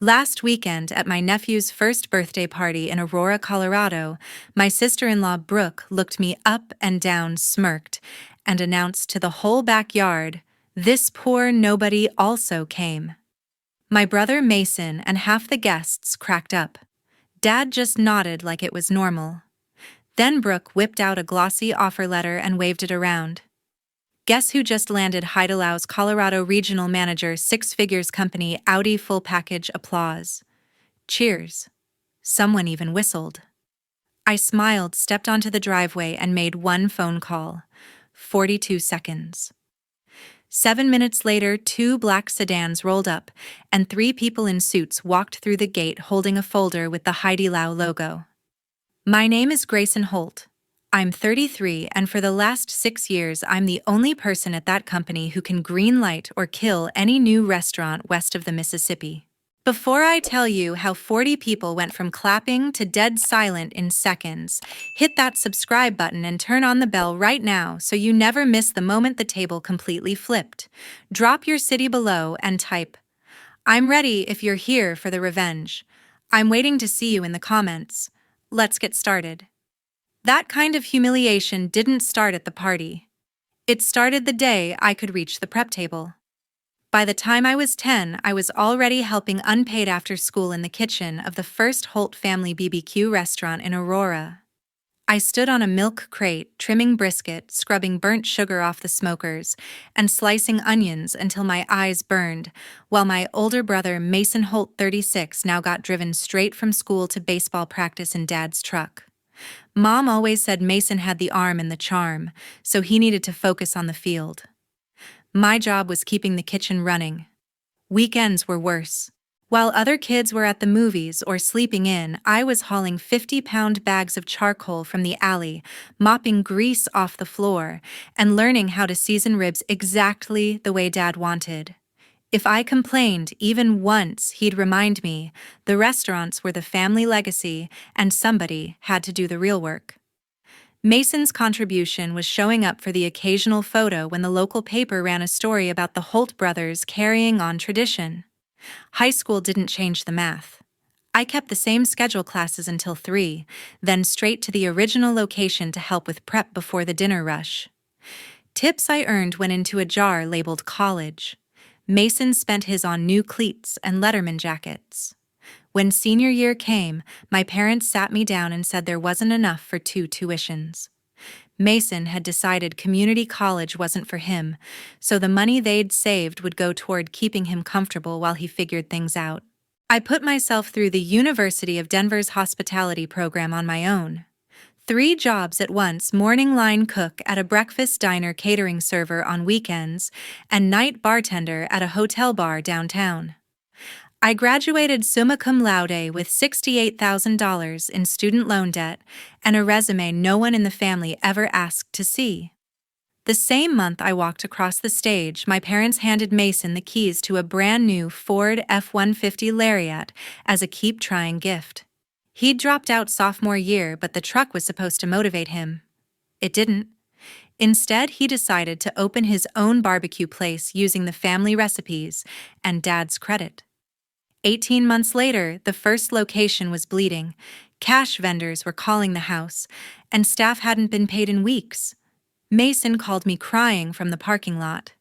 Last weekend, at my nephew's first birthday party in Aurora, Colorado, my sister-in-law Brooke looked me up and down, smirked, and announced to the whole backyard, "This poor nobody also came." My brother Mason and half the guests cracked up. Dad just nodded like it was normal. Then Brooke whipped out a glossy offer letter and waved it around. Guess who just landed HADILAO's Colorado Regional Manager, six-figures company, Audi full package applause. Cheers. Someone even whistled. I smiled, stepped onto the driveway, and made one phone call. 42 seconds. 7 minutes later, 2 black sedans rolled up, and 3 people in suits walked through the gate holding a folder with the HADILAO logo. My name is Grayson Holt. I'm 33, and for the last 6 years I'm the only person at that company who can greenlight or kill any new restaurant west of the Mississippi. Before I tell you how 40 people went from clapping to dead silent in seconds, hit that subscribe button and turn on the bell right now so you never miss the moment the table completely flipped. Drop your city below and type, "I'm ready if you're here for the revenge." I'm waiting to see you in the comments. Let's get started. That kind of humiliation didn't start at the party. It started the day I could reach the prep table. By the time I was 10, I was already helping unpaid after school in the kitchen of the first Holt family BBQ restaurant in Aurora. I stood on a milk crate, trimming brisket, scrubbing burnt sugar off the smokers, and slicing onions until my eyes burned, while my older brother Mason Holt, 36, now got driven straight from school to baseball practice in Dad's truck. Mom always said Mason had the arm and the charm, so he needed to focus on the field. My job was keeping the kitchen running. Weekends were worse. While other kids were at the movies or sleeping in, I was hauling 50-pound bags of charcoal from the alley, mopping grease off the floor, and learning how to season ribs exactly the way Dad wanted. If I complained even once, he'd remind me the restaurants were the family legacy and somebody had to do the real work. Mason's contribution was showing up for the occasional photo when the local paper ran a story about the Holt brothers carrying on tradition. High school didn't change the math. I kept the same schedule classes until 3, then straight to the original location to help with prep before the dinner rush. Tips I earned went into a jar labeled college. Mason spent his on new cleats and Letterman jackets. When senior year came, my parents sat me down and said there wasn't enough for 2 tuitions. Mason had decided community college wasn't for him, so the money they'd saved would go toward keeping him comfortable while he figured things out. I put myself through the University of Denver's hospitality program on my own. 3 jobs at once: morning line cook at a breakfast diner, catering server on weekends, and night bartender at a hotel bar downtown. I graduated summa cum laude with $68,000 in student loan debt and a resume no one in the family ever asked to see. The same month I walked across the stage, my parents handed Mason the keys to a brand new Ford F-150 Lariat as a keep trying gift. He'd dropped out sophomore year, but the truck was supposed to motivate him. It didn't. Instead, he decided to open his own barbecue place using the family recipes and Dad's credit. 18 months later, the first location was bleeding. Cash vendors were calling the house, and staff hadn't been paid in weeks. Mason called me crying from the parking lot.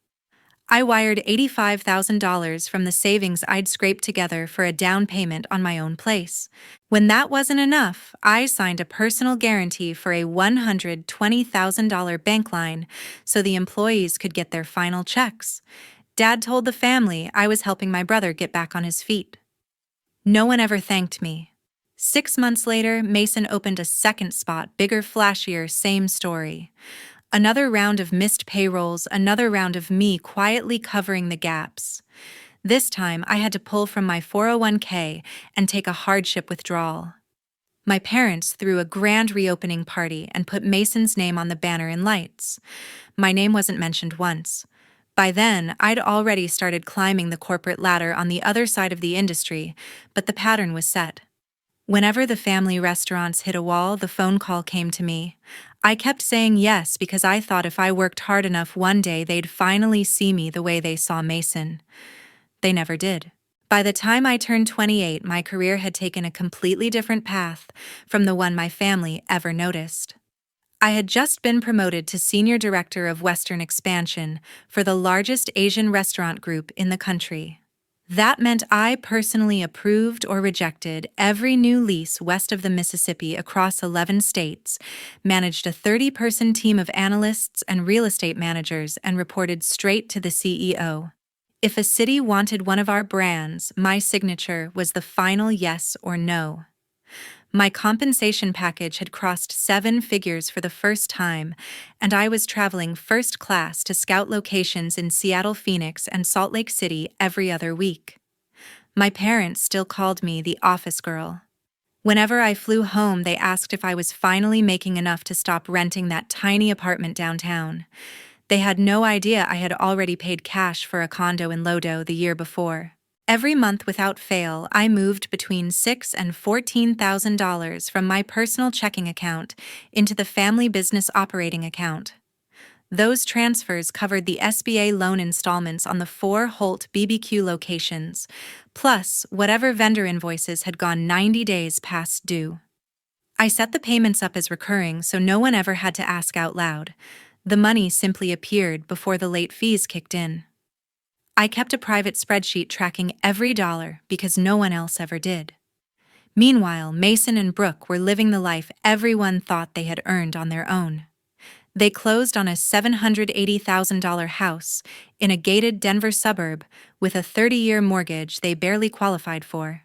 I wired $85,000 from the savings I'd scraped together for a down payment on my own place. When that wasn't enough, I signed a personal guarantee for a $120,000 bank line so the employees could get their final checks. Dad told the family I was helping my brother get back on his feet. No one ever thanked me. 6 months later, Mason opened a second spot, bigger, flashier, same story. Another round of missed payrolls, another round of me quietly covering the gaps. This time, I had to pull from my 401k and take a hardship withdrawal. My parents threw a grand reopening party and put Mason's name on the banner in lights. My name wasn't mentioned once. By then, I'd already started climbing the corporate ladder on the other side of the industry, but the pattern was set. Whenever the family restaurants hit a wall, the phone call came to me. I kept saying yes because I thought if I worked hard enough one day they'd finally see me the way they saw Mason. They never did. By the time I turned 28, my career had taken a completely different path from the one my family ever noticed. I had just been promoted to Senior Director of Western Expansion for the largest Asian restaurant group in the country. That meant I personally approved or rejected every new lease west of the Mississippi across 11 states, managed a 30-person team of analysts and real estate managers, and reported straight to the CEO. If a city wanted one of our brands, my signature was the final yes or no. My compensation package had crossed 7 figures for the first time, and I was traveling first class to scout locations in Seattle, Phoenix, and Salt Lake City every other week. My parents still called me the office girl. Whenever I flew home, they asked if I was finally making enough to stop renting that tiny apartment downtown. They had no idea I had already paid cash for a condo in Lodo the year before. Every month without fail, I moved between $6,000 and $14,000 from my personal checking account into the family business operating account. Those transfers covered the SBA loan installments on the 4 Holt BBQ locations, plus whatever vendor invoices had gone 90 days past due. I set the payments up as recurring so no one ever had to ask out loud. The money simply appeared before the late fees kicked in. I kept a private spreadsheet tracking every dollar because no one else ever did. Meanwhile, Mason and Brooke were living the life everyone thought they had earned on their own. They closed on a $780,000 house in a gated Denver suburb with a 30-year mortgage they barely qualified for.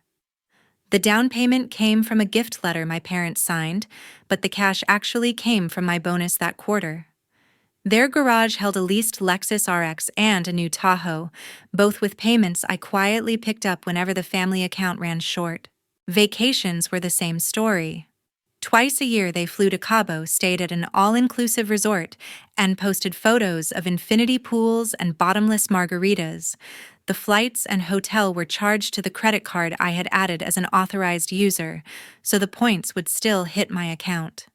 The down payment came from a gift letter my parents signed, but the cash actually came from my bonus that quarter. Their garage held a leased Lexus RX and a new Tahoe, both with payments I quietly picked up whenever the family account ran short. Vacations were the same story. Twice a year they flew to Cabo, stayed at an all-inclusive resort, and posted photos of infinity pools and bottomless margaritas. The flights and hotel were charged to the credit card I had added as an authorized user, so the points would still hit my account.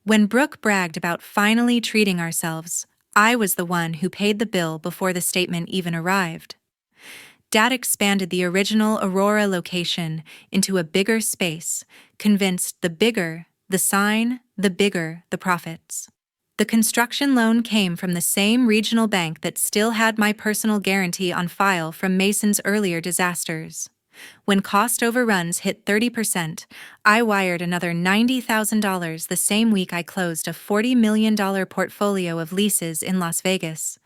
When Brooke bragged about finally treating ourselves, I was the one who paid the bill before the statement even arrived. Dad expanded the original Aurora location into a bigger space, convinced the bigger the sign, the bigger the profits. The construction loan came from the same regional bank that still had my personal guarantee on file from Mason's earlier disasters. When cost overruns hit 30%, I wired another $90,000 the same week I closed a $40 million portfolio of leases in Las Vegas.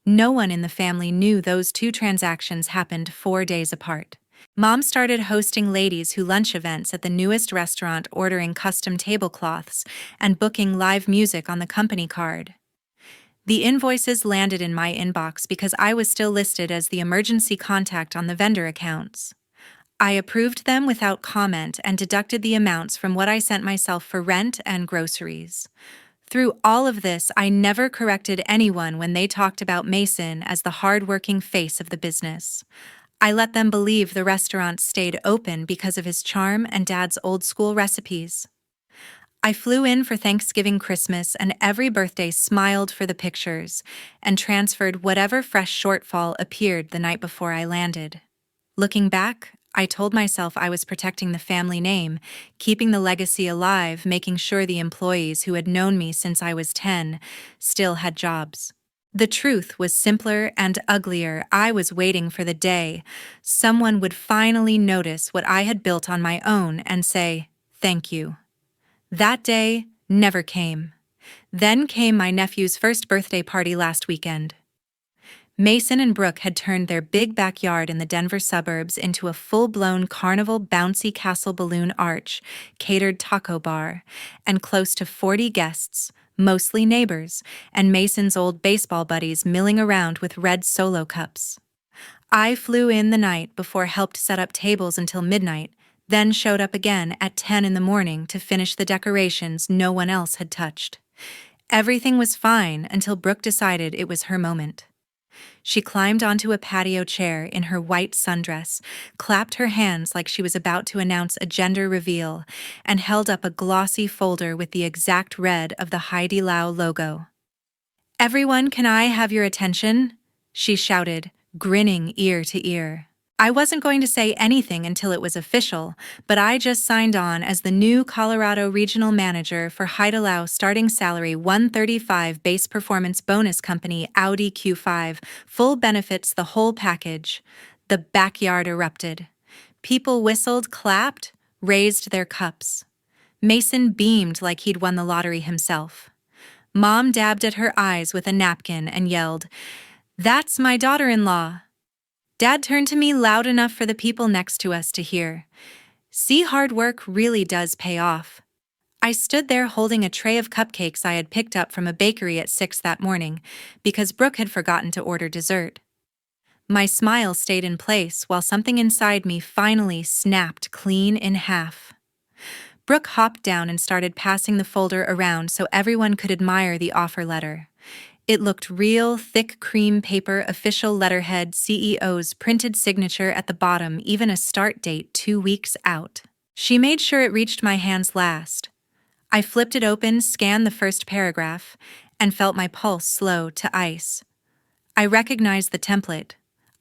No one in the family knew those 2 transactions happened 4 days apart. Mom started hosting ladies who lunch events at the newest restaurant, ordering custom tablecloths and booking live music on the company card. The invoices landed in my inbox because I was still listed as the emergency contact on the vendor accounts. I approved them without comment and deducted the amounts from what I sent myself for rent and groceries. Through all of this, I never corrected anyone when they talked about Mason as the hard-working face of the business. I let them believe the restaurant stayed open because of his charm and Dad's old-school recipes. I flew in for Thanksgiving, Christmas, and every birthday smiled for the pictures, and transferred whatever fresh shortfall appeared the night before I landed. Looking back, I told myself I was protecting the family name, keeping the legacy alive, making sure the employees who had known me since I was 10 still had jobs. The truth was simpler and uglier. I was waiting for the day someone would finally notice what I had built on my own and say, "Thank you." That day never came. Then came my nephew's first birthday party last weekend. Mason and Brooke had turned their big backyard in the Denver suburbs into a full-blown carnival bouncy castle balloon arch, catered taco bar, and close to 40 guests, mostly neighbors, and Mason's old baseball buddies milling around with red Solo cups. I flew in the night before, helped set up tables until midnight, then showed up again at 10 in the morning to finish the decorations no one else had touched. Everything was fine until Brooke decided it was her moment. She climbed onto a patio chair in her white sundress, clapped her hands like she was about to announce a gender reveal, and held up a glossy folder with the exact red of the HADILAO logo. "Everyone, can I have your attention?" she shouted, grinning ear to ear. I wasn't going to say anything until it was official, but I just signed on as the new Colorado Regional Manager for HADILAO, starting salary $135, base performance bonus company Audi Q5, full benefits, the whole package. The backyard erupted. People whistled, clapped, raised their cups. Mason beamed like he'd won the lottery himself. Mom dabbed at her eyes with a napkin and yelled, "That's my daughter-in-law." Dad turned to me loud enough for the people next to us to hear. See, hard work really does pay off. I stood there holding a tray of cupcakes I had picked up from a bakery at 6 that morning, because Brooke had forgotten to order dessert. My smile stayed in place while something inside me finally snapped clean in half. Brooke hopped down and started passing the folder around so everyone could admire the offer letter. It looked real, thick cream paper, official letterhead, CEO's printed signature at the bottom, even a start date 2 weeks out. She made sure it reached my hands last. I flipped it open, scanned the first paragraph, and felt my pulse slow to ice. I recognized the template.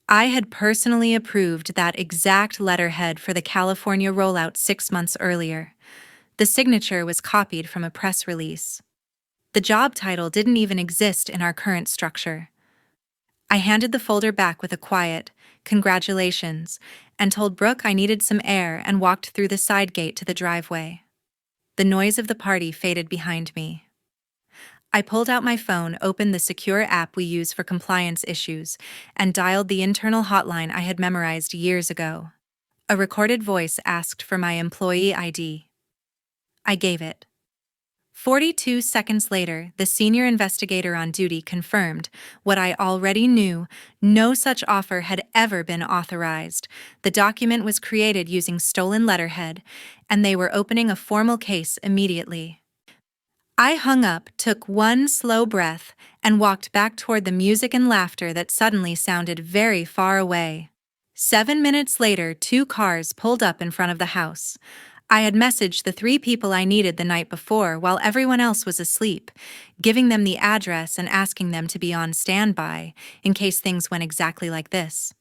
I had personally approved that exact letterhead for the California rollout 6 months earlier. The signature was copied from a press release. The job title didn't even exist in our current structure. I handed the folder back with a quiet, "Congratulations," and told Brooke I needed some air and walked through the side gate to the driveway. The noise of the party faded behind me. I pulled out my phone, opened the secure app we use for compliance issues, and dialed the internal hotline I had memorized years ago. A recorded voice asked for my employee ID. I gave it. 42 seconds later, the senior investigator on duty confirmed what I already knew: no such offer had ever been authorized. The document was created using stolen letterhead, and they were opening a formal case immediately. I hung up, took one slow breath, and walked back toward the music and laughter that suddenly sounded very far away. 7 minutes later, 2 cars pulled up in front of the house. I had messaged the 3 people I needed the night before while everyone else was asleep, giving them the address and asking them to be on standby in case things went exactly like this.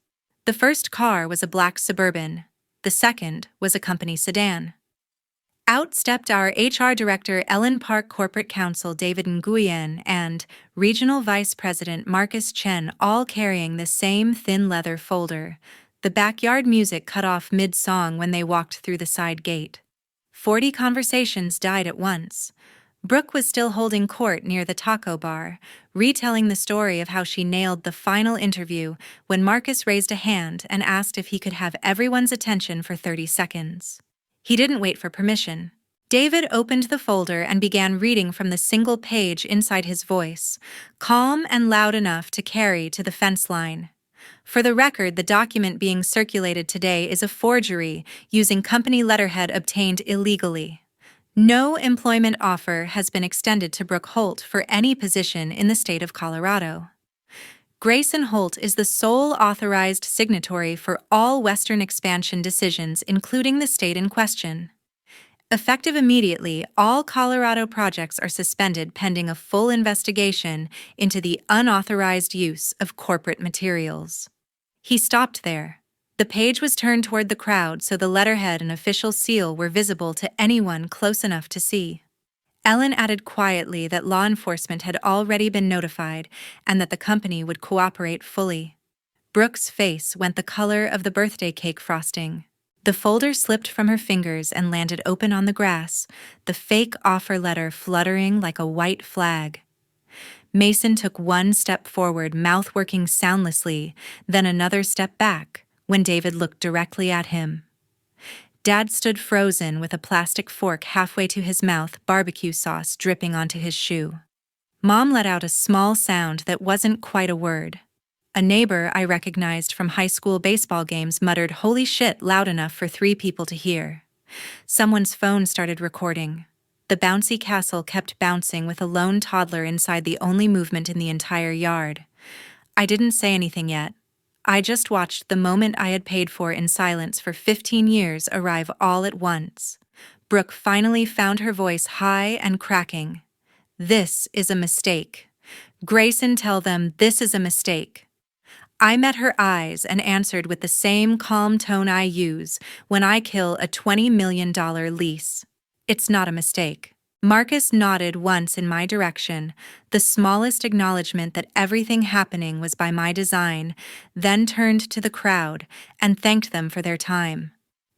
The first car was a black Suburban. The second was a company sedan. Out stepped our HR Director, Ellen Park, Corporate Counsel David Nguyen, and Regional Vice President Marcus Chen, all carrying the same thin leather folder. The backyard music cut off mid-song when they walked through the side gate. 40 conversations died at once. Brooke was still holding court near the taco bar, retelling the story of how she nailed the final interview when Marcus raised a hand and asked if he could have everyone's attention for 30 seconds. He didn't wait for permission. David opened the folder and began reading from the single page inside his voice, calm and loud enough to carry to the fence line. For the record, the document being circulated today is a forgery using company letterhead obtained illegally. No employment offer has been extended to Brooke Holt for any position in the state of Colorado. Grayson Holt is the sole authorized signatory for all Western expansion decisions, including the state in question. Effective immediately, all Colorado projects are suspended pending a full investigation into the unauthorized use of corporate materials. He stopped there. The page was turned toward the crowd so the letterhead and official seal were visible to anyone close enough to see. Ellen added quietly that law enforcement had already been notified and that the company would cooperate fully. Brooke's face went the color of the birthday cake frosting. The folder slipped from her fingers and landed open on the grass, the fake offer letter fluttering like a white flag. Mason took one step forward, mouth working soundlessly, then another step back, when David looked directly at him. Dad stood frozen with a plastic fork halfway to his mouth, barbecue sauce dripping onto his shoe. Mom let out a small sound that wasn't quite a word. A neighbor I recognized from high school baseball games muttered "holy shit" loud enough for 3 people to hear. Someone's phone started recording. The bouncy castle kept bouncing with a lone toddler inside, the only movement in the entire yard. I didn't say anything yet. I just watched the moment I had paid for in silence for 15 years arrive all at once. Brooke finally found her voice high and cracking. "This is a mistake. Grayson, tell them this is a mistake." I met her eyes and answered with the same calm tone I use when I kill a $20 million lease. It's not a mistake. Marcus nodded once in my direction, the smallest acknowledgement that everything happening was by my design, then turned to the crowd and thanked them for their time.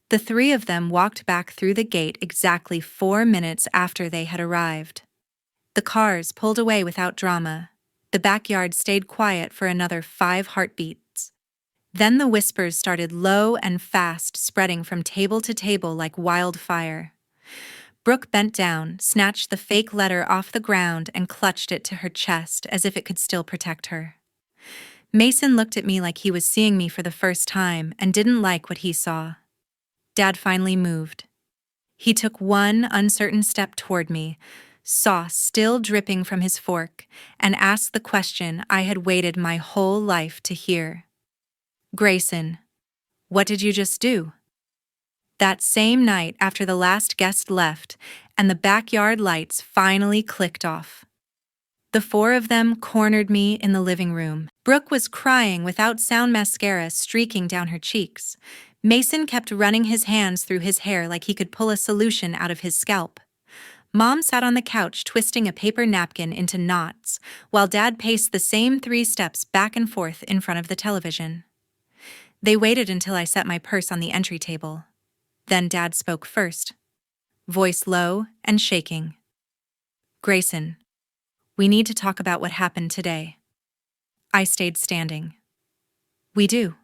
The three of them walked back through the gate exactly 4 minutes after they had arrived. The cars pulled away without drama. The backyard stayed quiet for another 5 heartbeats. Then the whispers started low and fast, spreading from table to table like wildfire. Brooke bent down, snatched the fake letter off the ground, and clutched it to her chest as if it could still protect her. Mason looked at me like he was seeing me for the first time and didn't like what he saw. Dad finally moved. He took one uncertain step toward me, sauce still dripping from his fork, and asked the question I had waited my whole life to hear. "Grayson, what did you just do?" That same night after the last guest left and the backyard lights finally clicked off. The 4 of them cornered me in the living room. Brooke was crying without sound, mascara streaking down her cheeks. Mason kept running his hands through his hair like he could pull a solution out of his scalp. Mom sat on the couch twisting a paper napkin into knots, while Dad paced the same 3 steps back and forth in front of the television. They waited until I set my purse on the entry table. Then Dad spoke first, voice low and shaking. "Grayson, we need to talk about what happened today." I stayed standing. "We do."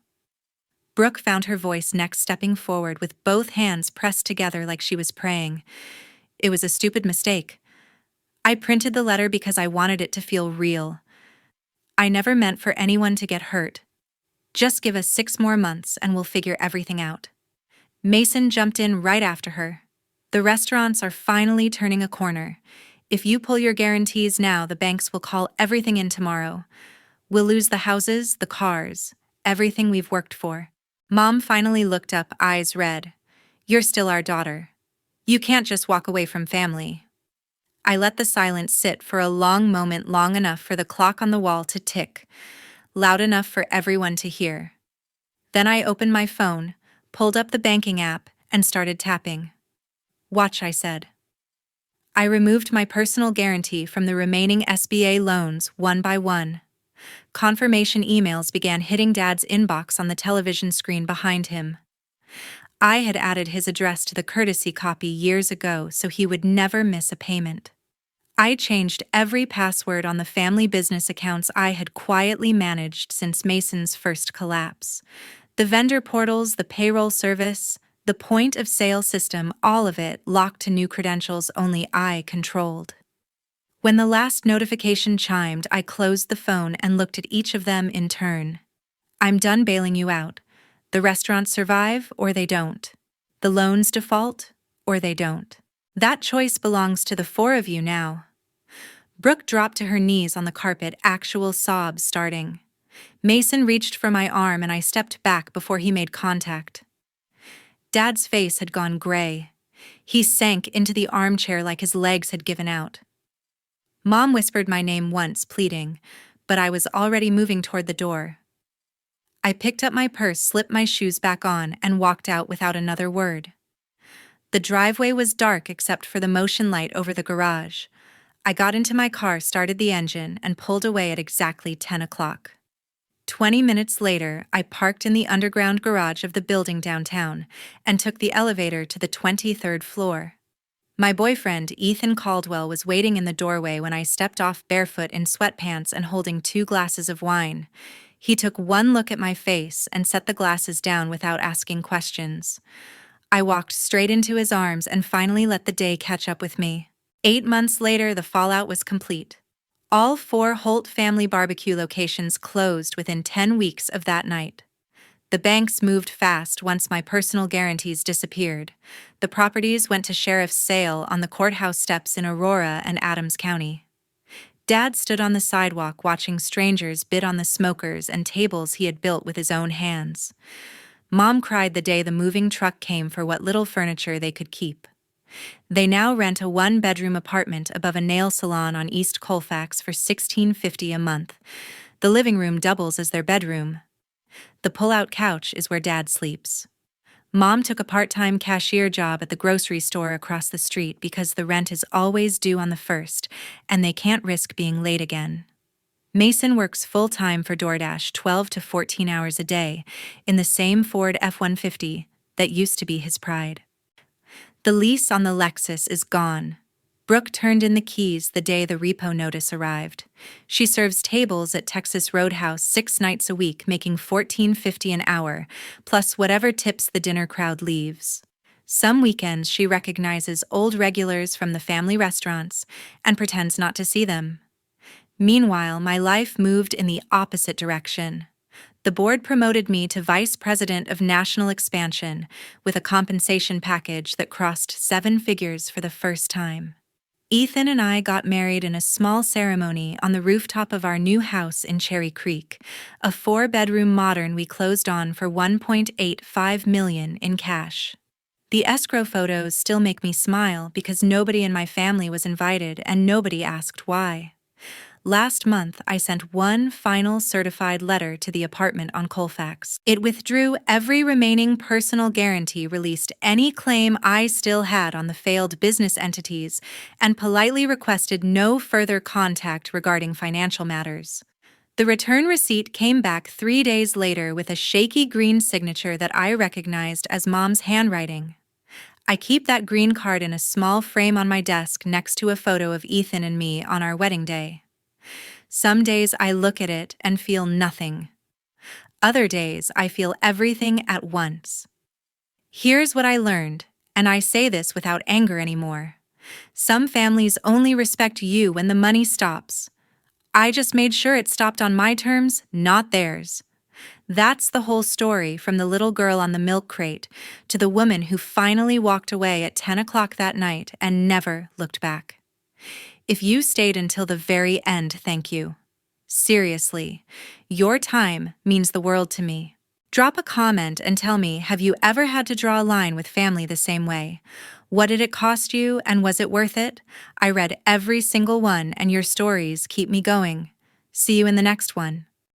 Brooke found her voice next, stepping forward with both hands pressed together like she was praying. "It was a stupid mistake. I printed the letter because I wanted it to feel real. I never meant for anyone to get hurt. Just give us 6 more months and we'll figure everything out." Mason jumped in right after her. "The restaurants are finally turning a corner. If you pull your guarantees now, the banks will call everything in tomorrow. We'll lose the houses, the cars, everything we've worked for." Mom finally looked up, eyes red. "You're still our daughter. You can't just walk away from family." I let the silence sit for a long moment, long enough for the clock on the wall to tick, loud enough for everyone to hear. Then I opened my phone, pulled up the banking app, and started tapping. "Watch," I said. I removed my personal guarantee from the remaining SBA loans one by one. Confirmation emails began hitting Dad's inbox on the television screen behind him. I had added his address to the courtesy copy years ago so he would never miss a payment. I changed every password on the family business accounts I had quietly managed since Mason's first collapse. The vendor portals, the payroll service, the point-of-sale system, all of it locked to new credentials only I controlled. When the last notification chimed, I closed the phone and looked at each of them in turn. "I'm done bailing you out. The restaurants survive or they don't. The loans default or they don't. That choice belongs to the 4 of you now." Brooke dropped to her knees on the carpet, actual sobs starting. Mason reached for my arm and I stepped back before he made contact. Dad's face had gone gray. He sank into the armchair like his legs had given out. Mom whispered my name once, pleading, but I was already moving toward the door. I picked up my purse, slipped my shoes back on, and walked out without another word. The driveway was dark except for the motion light over the garage. I got into my car, started the engine, and pulled away at exactly 10 o'clock. 20 minutes later, I parked in the underground garage of the building downtown and took the elevator to the 23rd floor. My boyfriend, Ethan Caldwell, was waiting in the doorway when I stepped off barefoot in sweatpants and holding 2 glasses of wine. He took one look at my face and set the glasses down without asking questions. I walked straight into his arms and finally let the day catch up with me. 8 months later, the fallout was complete. All 4 Holt family barbecue locations closed within 10 weeks of that night. The banks moved fast once my personal guarantees disappeared. The properties went to sheriff's sale on the courthouse steps in Aurora and Adams County. Dad stood on the sidewalk watching strangers bid on the smokers and tables he had built with his own hands. Mom cried the day the moving truck came for what little furniture they could keep. They now rent a 1-bedroom apartment above a nail salon on East Colfax for $16.50 a month. The living room doubles as their bedroom. The pull-out couch is where Dad sleeps. Mom took a part-time cashier job at the grocery store across the street because the rent is always due on the 1st, and they can't risk being late again. Mason works full-time for DoorDash 12 to 14 hours a day in the same Ford F-150 that used to be his pride. The lease on the Lexus is gone. Brooke turned in the keys the day the repo notice arrived. She serves tables at Texas Roadhouse 6 nights a week, making $14.50 an hour, plus whatever tips the dinner crowd leaves. Some weekends she recognizes old regulars from the family restaurants and pretends not to see them. Meanwhile, my life moved in the opposite direction. The board promoted me to Vice President of National Expansion with a compensation package that crossed 7 figures for the first time. Ethan and I got married in a small ceremony on the rooftop of our new house in Cherry Creek, a 4-bedroom modern we closed on for $1.85 million in cash. The escrow photos still make me smile because nobody in my family was invited and nobody asked why. Last month, I sent one final certified letter to the apartment on Colfax. It withdrew every remaining personal guarantee, released any claim I still had on the failed business entities, and politely requested no further contact regarding financial matters. The return receipt came back 3 days later with a shaky green signature that I recognized as Mom's handwriting. I keep that green card in a small frame on my desk next to a photo of Ethan and me on our wedding day. Some days I look at it and feel nothing. Other days I feel everything at once. Here's what I learned, and I say this without anger anymore. Some families only respect you when the money stops. I just made sure it stopped on my terms, not theirs. That's the whole story, from the little girl on the milk crate to the woman who finally walked away at 10 o'clock that night and never looked back. If you stayed until the very end, thank you. Seriously, your time means the world to me. Drop a comment and tell me, have you ever had to draw a line with family the same way? What did it cost you, and was it worth it? I read every single one, and your stories keep me going. See you in the next one.